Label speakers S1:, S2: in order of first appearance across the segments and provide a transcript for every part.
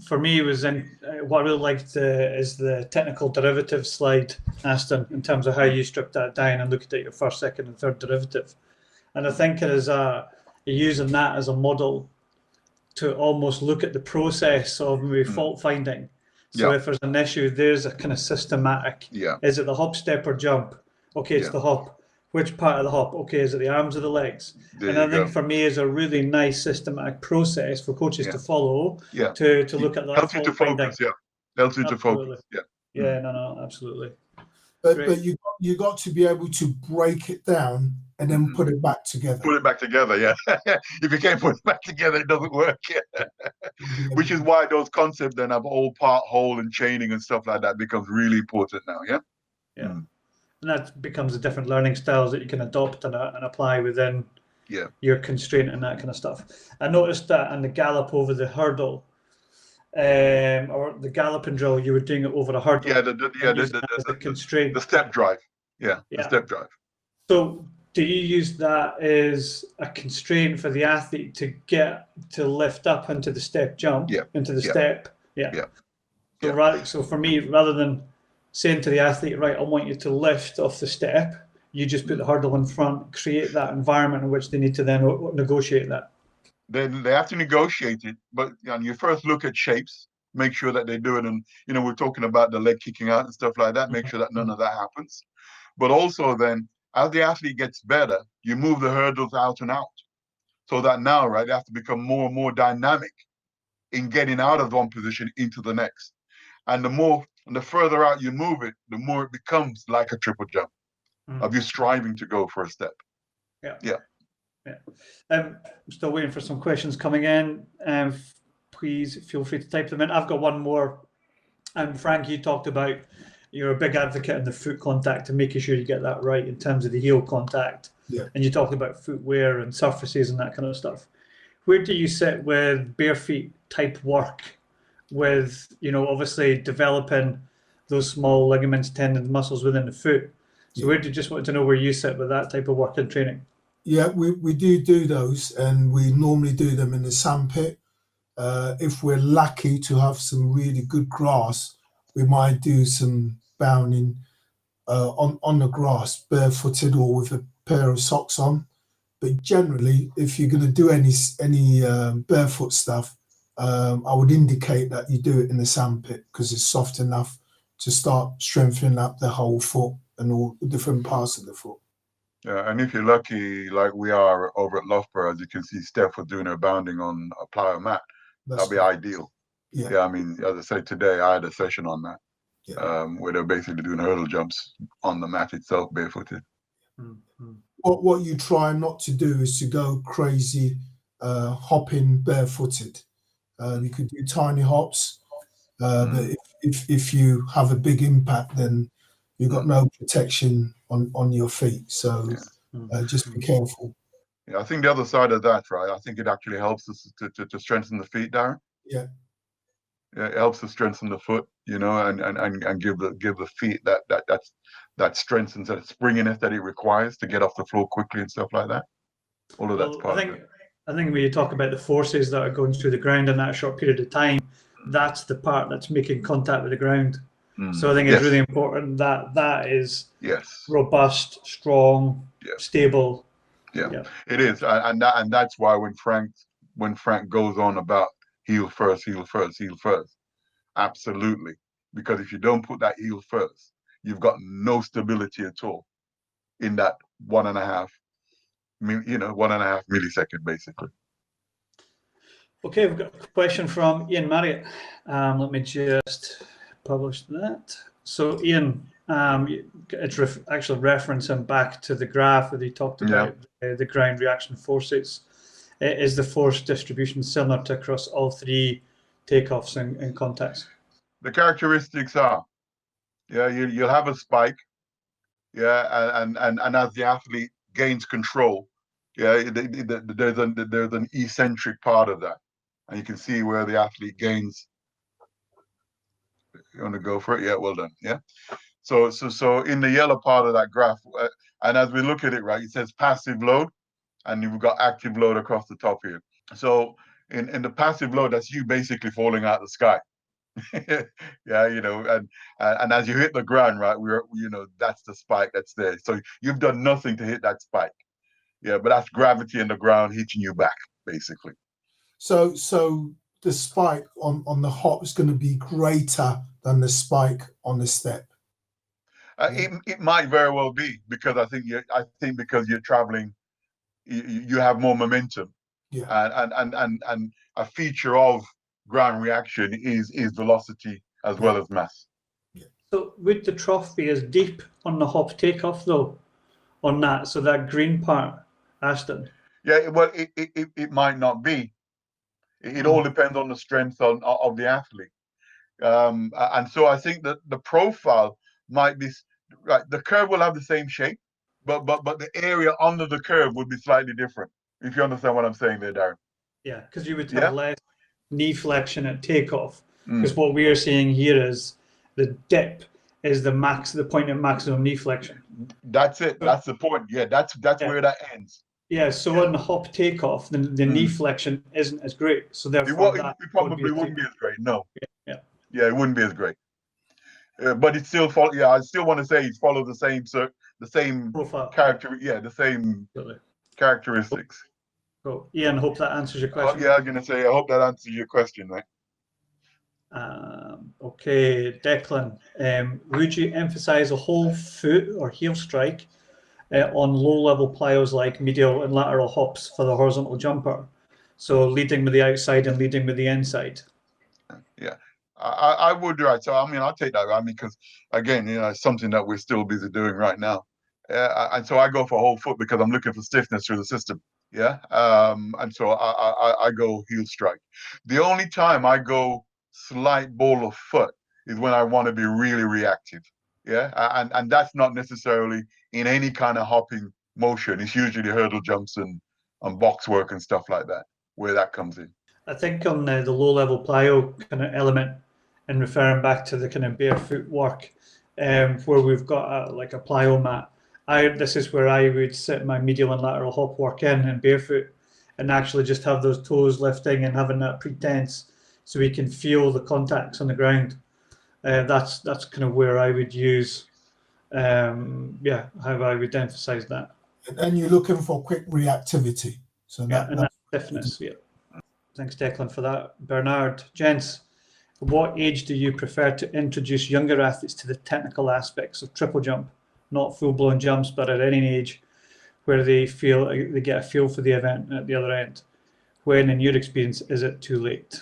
S1: for me was in what I really liked is the technical derivative slide, Aston, in terms of how you strip that down and look at your first, second, and third derivative. And I think it is using that as a model to almost look at the process of maybe fault finding. So if there's an issue, there's a kind of systematic. Is it the hop, step, or jump? Okay, it's the hop. Which part of the hop? Okay, is it the arms or the legs? And I think for me is a really nice systematic process for coaches to follow to look at that.
S2: Helps you to focus, helps you to focus.
S1: No, absolutely.
S3: But you got to be able to break it down and then put it back together.
S2: Put it back together, yeah. If you can't put it back together, it doesn't work. Which is why those concepts then of all part, whole, and chaining and stuff like that becomes really important now,
S1: yeah. And that becomes the different learning styles that you can adopt and apply within your constraint and that kind of stuff. I noticed that on the gallop over the hurdle, or the galloping drill, you were doing it over a hurdle.
S2: The
S1: constraint.
S2: The step drive. The step drive.
S1: So do you use that as a constraint for the athlete to get to lift up into the step jump, into the step? So for me, rather than saying to the athlete, right, I want you to lift off the step, you just put the hurdle in front, create that environment in which they need to then negotiate that.
S2: Then they have to negotiate it, but you first look at shapes, make sure that they do it. And, we're talking about the leg kicking out and stuff like that, make sure that none of that happens. But also then, as the athlete gets better, you move the hurdles out and out. So that now, right, they have to become more and more dynamic in getting out of one position into the next. And the further out you move it, the more it becomes like a triple jump of you striving to go for a step.
S1: I'm still waiting for some questions coming in. Please feel free to type them in. I've got one more. Frank, you talked about you're a big advocate in the foot contact and making sure you get that right in terms of the heel contact. And you talked about footwear and surfaces and that kind of stuff. Where do you sit with bare feet type work with, obviously developing those small ligaments, tendons, muscles within the foot? So where do you just want to know where you sit with that type of work and training?
S3: Yeah, we do those, and we normally do them in the sandpit. If we're lucky to have some really good grass, we might do some bounding on the grass, barefooted or with a pair of socks on. But generally, if you're going to do any barefoot stuff, I would indicate that you do it in the sandpit because it's soft enough to start strengthening up the whole foot and all the different parts of the foot.
S2: Yeah, and if you're lucky, like we are over at Loughborough, as you can see, Steph was doing her bounding on a plyo mat. That'd be ideal. Yeah, I mean, as I said today, I had a session on that, where they're basically doing hurdle jumps on the mat itself, barefooted.
S3: What you try not to do is to go crazy hopping barefooted. You could do tiny hops, but if you have a big impact, then you've got no protection on your feet. So just be careful.
S2: Yeah, I think the other side of that, right? I think it actually helps us to strengthen the feet, Darren.
S3: Yeah,
S2: it helps to strengthen the foot, and give the feet that strength and that springiness that it requires to get off the floor quickly and stuff like that. All of that's part of it.
S1: I think when you talk about the forces that are going through the ground in that short period of time, that's the part that's making contact with the ground. So I think it's really important that is robust, strong, stable.
S2: Yeah, it is, and that's why when Frank goes on about heel first, absolutely, because if you don't put that heel first, you've got no stability at all in that 1.5 millisecond, basically.
S1: Okay, we've got a question from Ian Marriott. Let me just publish that. So Ian, it's actually referencing back to the graph that he talked about, the ground reaction forces. Is the force distribution similar to across all three takeoffs and contacts?
S2: The characteristics are, you'll have a spike, and as the athlete gains control, there's an eccentric part of that, and you can see where the athlete gains. You want to go for it? Yeah, well done. Yeah. So in the yellow part of that graph, and as we look at it, right, it says passive load, and you've got active load across the top here. So in the passive load, that's you basically falling out of the sky. Yeah, and as you hit the ground, right, that's the spike that's there. So you've done nothing to hit that spike. Yeah, but that's gravity in the ground hitting you back, basically.
S3: So the spike on the hop is going to be greater than the spike on the step.
S2: It might very well be, because I think because you're traveling, you have more momentum.
S3: Yeah.
S2: And a feature of ground reaction is velocity as well as mass.
S3: Yeah.
S1: So would the trough be as deep on the hop takeoff though, on that? So that green part, Ashton?
S2: Yeah, well, it might not be. It all depends on the strength of the athlete. And so I think that the profile might be right. The curve will have the same shape, but the area under the curve would be slightly different. If you understand what I'm saying there, Darren.
S1: Yeah, because you would have less knee flexion at takeoff. Because what we are seeing here is the dip is the point of maximum knee flexion.
S2: That's it. That's the point. Yeah, that's where that ends.
S1: Yeah, so on the hop takeoff, the knee flexion isn't as great. So therefore,
S2: it probably wouldn't be as great. No.
S1: Yeah,
S2: it wouldn't be as great. But it still follow. Yeah, I still want to say it follows the same
S1: profile
S2: character. Yeah, the same characteristics.
S1: Cool. Ian, hope that answers your question.
S2: Yeah, I was gonna say, I hope that answers your question, right?
S1: Okay, Declan, would you emphasize a whole foot or heel strike on low-level plyos like medial and lateral hops for the horizontal jumper? So leading with the outside and leading with the inside.
S2: Yeah, I would, right. So I mean, I'll take that, right? Because again, it's something that we're still busy doing right now. And so I go for whole foot because I'm looking for stiffness through the system. Yeah. And so I go heel strike. The only time I go slight ball of foot is when I want to be really reactive. Yeah. And that's not necessarily in any kind of hopping motion. It's usually hurdle jumps and box work and stuff like that, where that comes in.
S1: I think on the low-level plyo kind of element, and referring back to the kind of barefoot work, where we've got like a plyo mat, this is where I would sit my medial and lateral hop work in barefoot, and actually just have those toes lifting and having that pretense, so we can feel the contacts on the ground. That's kind of where I would use, how I would emphasize that.
S3: And you're looking for quick reactivity. So
S1: that stiffness. Yeah. Thanks, Declan, for that. Bernard, gents, at what age do you prefer to introduce younger athletes to the technical aspects of triple jump? Not full-blown jumps, but at any age where they get a feel for the event at the other end. When, in your experience, is it too late?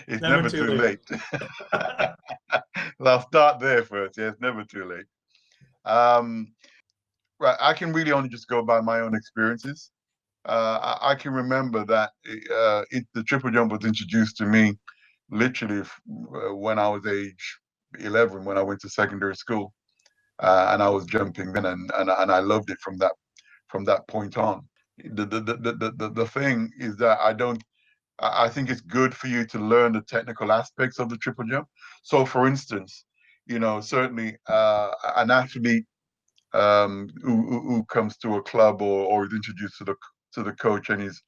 S2: It's never too late. I'll start there first. Yeah, it's never too late. Right, I can really only just go by my own experiences. I can remember that the triple jump was introduced to me literally when I was age 11, when I went to secondary school, and I was jumping then, and I loved it from that point on. The thing is that I think it's good for you to learn the technical aspects of the triple jump. So, for instance, certainly an athlete who comes to a club or is introduced to the coach and is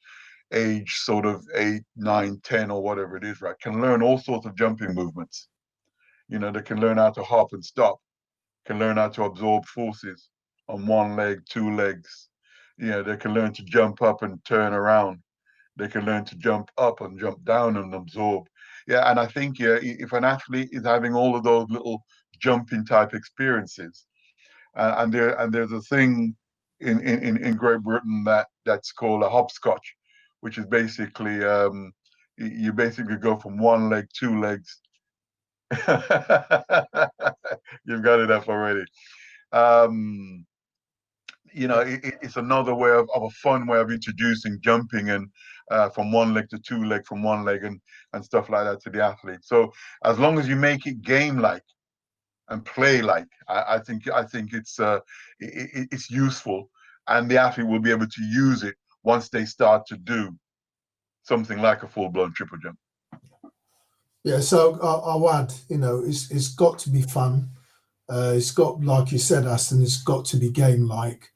S2: age sort of 8, 9, 10 or whatever it is, right, can learn all sorts of jumping movements. They can learn how to hop and stop, can learn how to absorb forces on one leg, 2 legs. They can learn to jump up and turn around. They can learn to jump up and jump down and absorb. Yeah, and I think if an athlete is having all of those little jumping type experiences, and there's a thing in Great Britain that's called a hopscotch, which is basically you basically go from 1 leg, 2 legs. You've got it up already. It's another way of a fun way of introducing jumping and from 1 leg to 2 leg, from 1 leg and stuff like that to the athlete. So as long as you make it game-like and play-like, I think it's useful, and the athlete will be able to use it once they start to do something like a full-blown triple jump.
S3: Yeah, so I'll add, it's got to be fun. It's got, like you said, Aston, it's got to be game-like.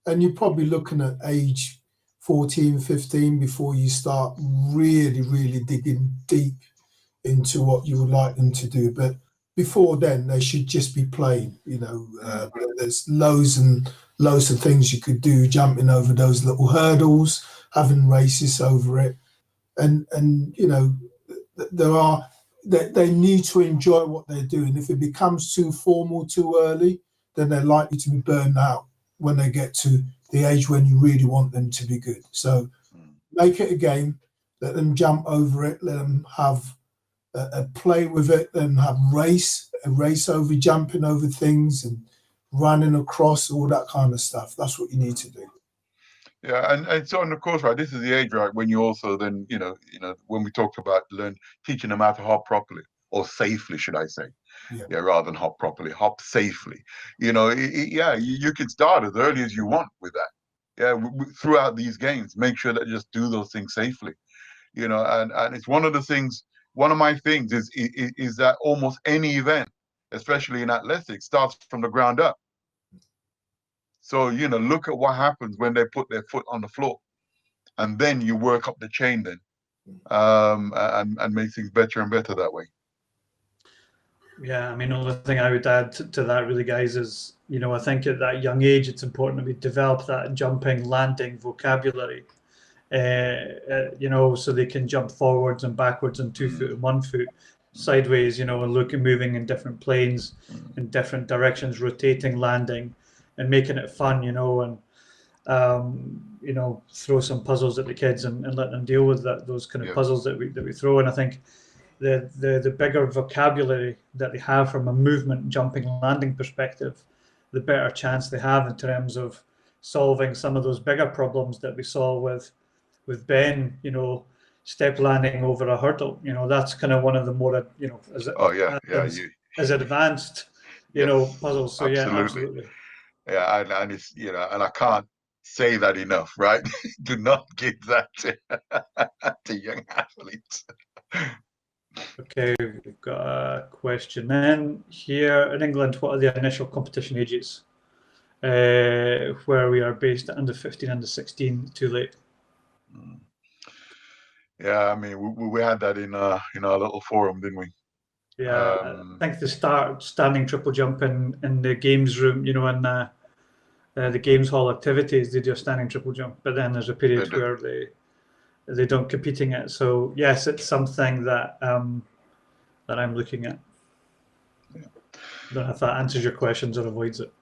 S3: And you're probably looking at age 14, 15 before you start really, really digging deep into what you would like them to do. But before then, they should just be playing. There's loads and loads of things you could do, jumping over those little hurdles, having races over it, and they need to enjoy what they're doing. If it becomes too formal too early, then they're likely to be burned out when they get to the age when you really want them to be good. So make it a game, let them jump over it, let them have a play with it, let them have a race over jumping over things and running across, all that kind of stuff. That's what you need to do.
S2: Yeah, and so, and of course, right, this is the age, right, when you also then, when we talked about teaching them how to hop properly, or safely, should I say. Yeah, rather than hop properly, hop safely. You could start as early as you want with that. Yeah, throughout these games, make sure that you just do those things safely. And it's one of my things is that almost any event, especially in athletics, starts from the ground up. So, look at what happens when they put their foot on the floor, and then you work up the chain then, and make things better and better that way.
S1: Yeah, I mean, the only thing I would add to that really, guys, is, I think at that young age, it's important that we develop that jumping, landing vocabulary, so they can jump forwards and backwards and 2 foot and 1 foot, sideways, and moving in different planes, in different directions, rotating, landing, and making it fun, and throw some puzzles at the kids and let them deal with those kind of puzzles that we throw. And I think the bigger vocabulary that they have from a movement, jumping, landing perspective, the better chance they have in terms of solving some of those bigger problems that we saw with Ben, step landing over a hurdle. That's kind of one of the more, as advanced, puzzles. So
S2: absolutely.
S1: yeah, absolutely.
S2: Yeah, and it's and I can't say that enough, right? Do not give that to young athletes.
S1: Okay, we've got a question then here in England. What are the initial competition ages? Where we are based at under 15, under 16, too late.
S2: Yeah, I mean, we had that in our little forum, didn't we?
S1: Yeah, I think they start standing triple jump in the games room, in the games hall activities. They do a standing triple jump, but then there's a period where they don't competing it. So yes, it's something that that I'm looking at. I don't know if that answers your questions or avoids it.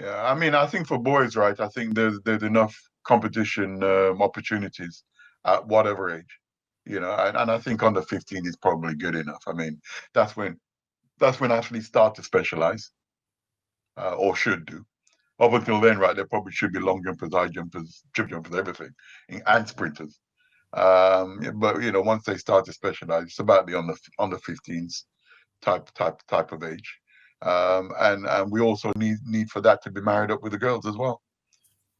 S2: Yeah, I mean, I think for boys, right, I think there's enough competition opportunities at whatever age, and I think under 15 is probably good enough. I mean, that's when athletes start to specialize, or should do. Up until then, right, there probably should be long jumpers, high jumpers, triple jumpers, everything, and sprinters. But once they start to specialize, it's about the under 15s type of age. And we also need for that to be married up with the girls as well.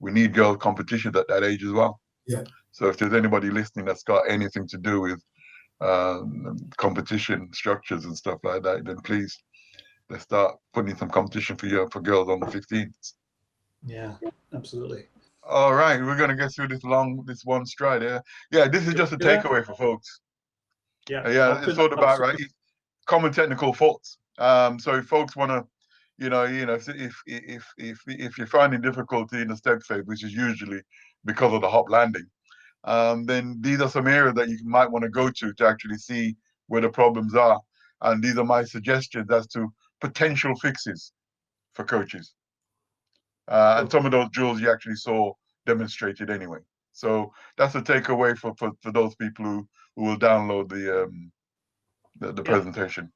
S2: We need girl competition at that age as well.
S3: Yeah.
S2: So if there's anybody listening that's got anything to do with competition structures and stuff like that, then please let's start putting some competition for girls on the 15s.
S1: Yeah, absolutely.
S2: All right, we're gonna get through this one stride. Yeah, this is just a takeaway for folks. Yeah, it's sort of about right. Common technical faults. So if folks want to, if you're finding difficulty in the step phase, which is usually because of the hop landing, then these are some areas that you might want to go to actually see where the problems are. And these are my suggestions as to potential fixes for coaches. And some of those drills you actually saw demonstrated anyway. So that's a takeaway for those people who will download the presentation.